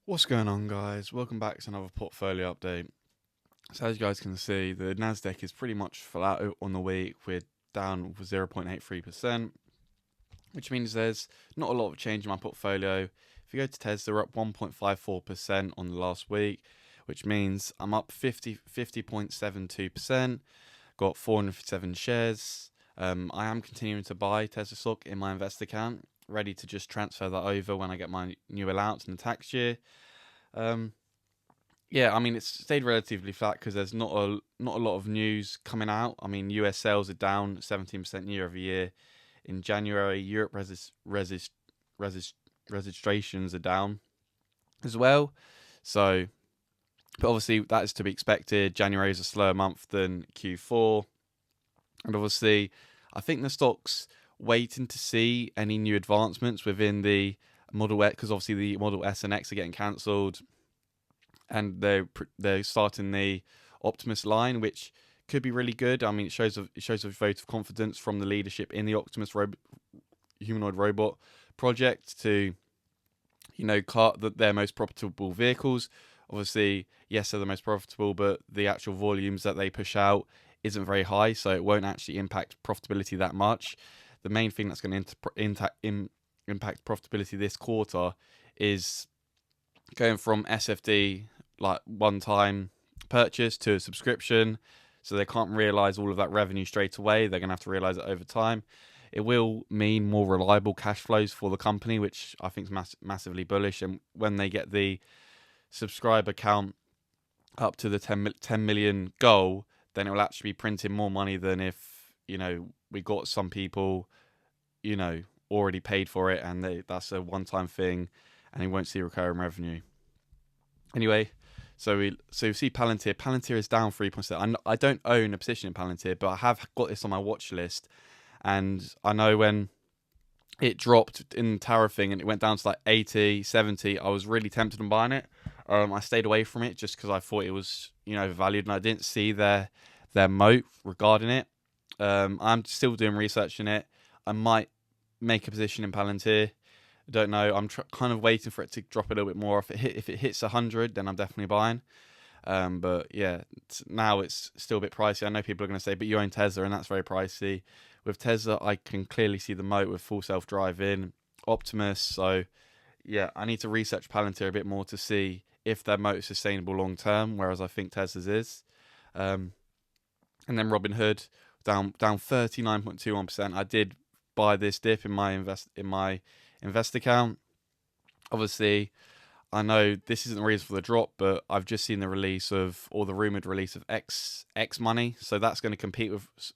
What's going on, guys? Welcome back to another portfolio update. So as you guys can see, the Nasdaq is pretty much flat on the week. We're down 0.83%, which means there's not a lot of change in my portfolio. If you go to Tesla, we're up 1.54% on the last week, which means I'm up 50.72%. Got 457 shares. I am continuing to buy Tesla stock in my invest account, ready to just transfer that over when I get my new allowance in the tax year. Um, yeah, I mean it's stayed relatively flat because there's not a lot of news coming out. I mean, US sales are down 17% year over year. In January, Europe resist, registrations are down as well. So, but obviously that is to be expected. January is a slower month than Q4, and obviously, I think the stock's waiting to see any new advancements within the Model S, because obviously the Model S and X are getting cancelled, and they're starting the Optimus line, which could be really good. I mean, it shows a vote of confidence from the leadership in the Optimus humanoid robot project to cut their most profitable vehicles. Obviously, yes, they're the most profitable, but the actual volumes that they push out isn't very high, so it won't actually impact profitability that much. The main thing that's going to impact profitability this quarter is going from SFD, like one-time purchase, to a subscription. So they can't realize all of that revenue straight away. They're going to have to realize it over time. It will mean more reliable cash flows for the company, which I think is massively bullish. And when they get the subscriber count up to the 10 million goal, then it will actually be printing more money than if we got some people already paid for it, and that's a one-time thing, and you won't see recurring revenue. Anyway, so we see Palantir. Palantir is down 3%. I don't own a position in Palantir, but I have got this on my watch list, and I know when it dropped in the tower thing and it went down to like 80, 70, I was really tempted on buying it. I stayed away from it just because I thought it was overvalued, and I didn't see their moat regarding it. I'm still doing research in it. I might make a position in Palantir. I don't know. I'm kind of waiting for it to drop a little bit more. If it hits 100, then I'm definitely buying. But yeah, now it's still a bit pricey. I know people are going to say, but you own Tesla, and that's very pricey. With Tesla, I can clearly see the moat with full self-driving, Optimus. So yeah, I need to research Palantir a bit more to see if their moat is sustainable long term, whereas I think Tesla's is. And then Robinhood down 39.21%. I did buy this dip in my invest account. Obviously, I know this isn't the reason for the drop, but I've just seen the release of, or the rumored release of X money, so that's going to compete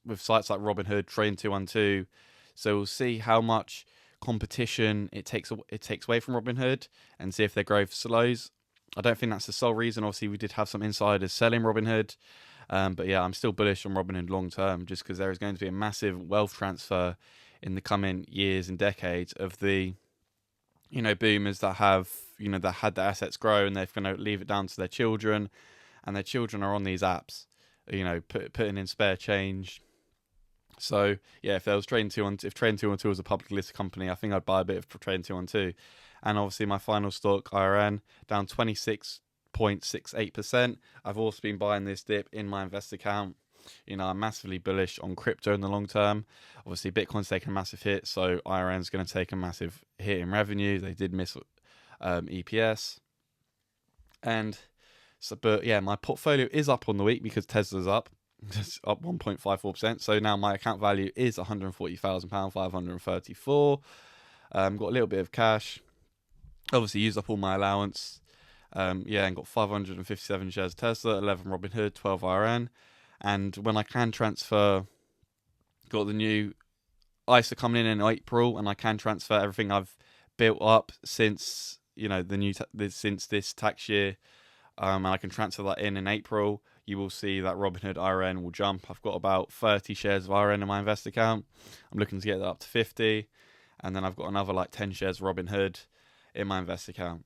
with sites like Robinhood, Train212. So we'll see how much competition it takes away from Robinhood, and see if their growth slows. I don't think that's the sole reason. Obviously, we did have some insiders selling Robinhood, but yeah, I'm still bullish on Robinhood long term, just because there is going to be a massive wealth transfer in the coming years and decades of the boomers that have that had their assets grow, and they're going to leave it down to their children, and their children are on these apps, putting in spare change. So yeah, if Train212 was a publicly listed company, I think I'd buy a bit of Train212. And obviously my final stock, IRN, down 26.68%. I've also been buying this dip in my invest account. I'm massively bullish on crypto in the long term. Obviously, Bitcoin's taken a massive hit, so IRN's going to take a massive hit in revenue. They did miss EPS, and so, but yeah, my portfolio is up on the week because Tesla's up. It's up 1.54%. So now my account value is £140,000, 534. Got a little bit of cash. Obviously, used up all my allowance. And got 557 shares of Tesla, 11 Robinhood, 12 IRN. And when I can transfer, got the new ISA coming in April, and I can transfer everything I've built up since since this tax year, and I can transfer that in April. You will see that Robinhood IRN will jump. I've got about 30 shares of IRN in my invest account. I'm looking to get that up to 50, and then I've got another like 10 shares of Robinhood in my invest account,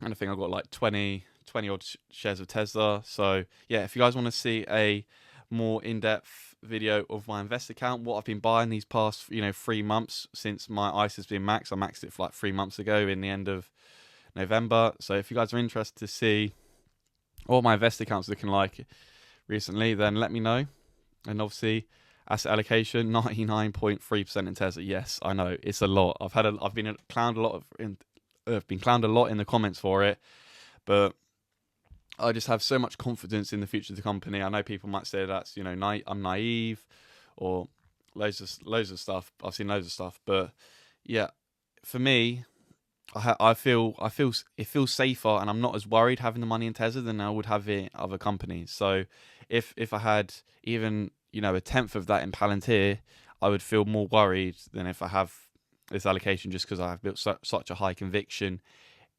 and I think I've got like 20 odd shares of Tesla. So yeah, if you guys want to see a more in-depth video of my invest account, what I've been buying these past 3 months since my ISA's been maxed. I maxed it for like 3 months ago in the end of November. So if you guys are interested to see what my investor account's looking like recently, then let me know. And obviously, asset allocation 99.3% in Tesla. Yes, I know it's a lot. I've been clowned a lot in the comments for it, but I just have so much confidence in the future of the company. I know people might say that's I'm naive, or loads of stuff. I've seen loads of stuff, but yeah, for me, I feel it feels safer, and I'm not as worried having the money in Tesla than I would have it in other companies. So if I had even a tenth of that in Palantir, I would feel more worried than if I have this allocation, just because I have built such a high conviction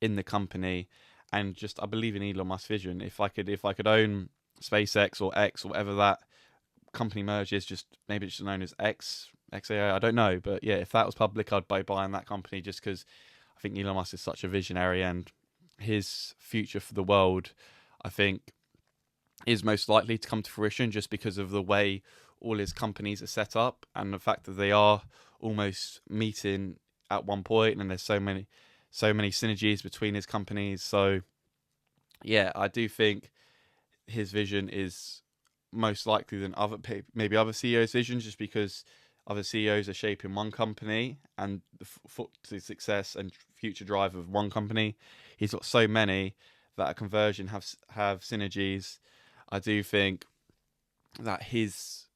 in the company, and just I believe in Elon Musk's vision. If I could own SpaceX or X or whatever that company merge is, just maybe it's known as XAI, I don't know, but yeah, if that was public, I'd buy buying that company, just because I think Elon Musk is such a visionary, and his future for the world, I think, is most likely to come to fruition, just because of the way all his companies are set up, and the fact that they are almost meeting at one point, and there's so many synergies between his companies. So yeah, I do think his vision is most likely than maybe other CEOs' visions, just because other CEOs are shaping one company and the foot to success and future drive of one company. He's got so many that a conversion have synergies. I do think that his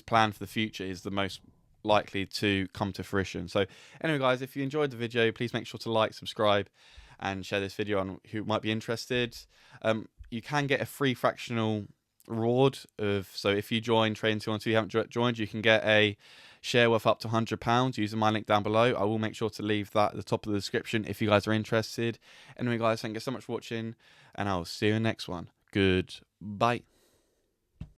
plan for the future is the most likely to come to fruition. So anyway, guys, if you enjoyed the video, please make sure to like, subscribe, and share this video on who might be interested. You can get a free fractional reward so if you join Trading 212, you haven't joined, you can get a share worth up to £100 using my link down below. I will make sure to leave that at the top of the description if you guys are interested. Anyway, guys, thank you so much for watching, and I'll see you in the next one. Goodbye.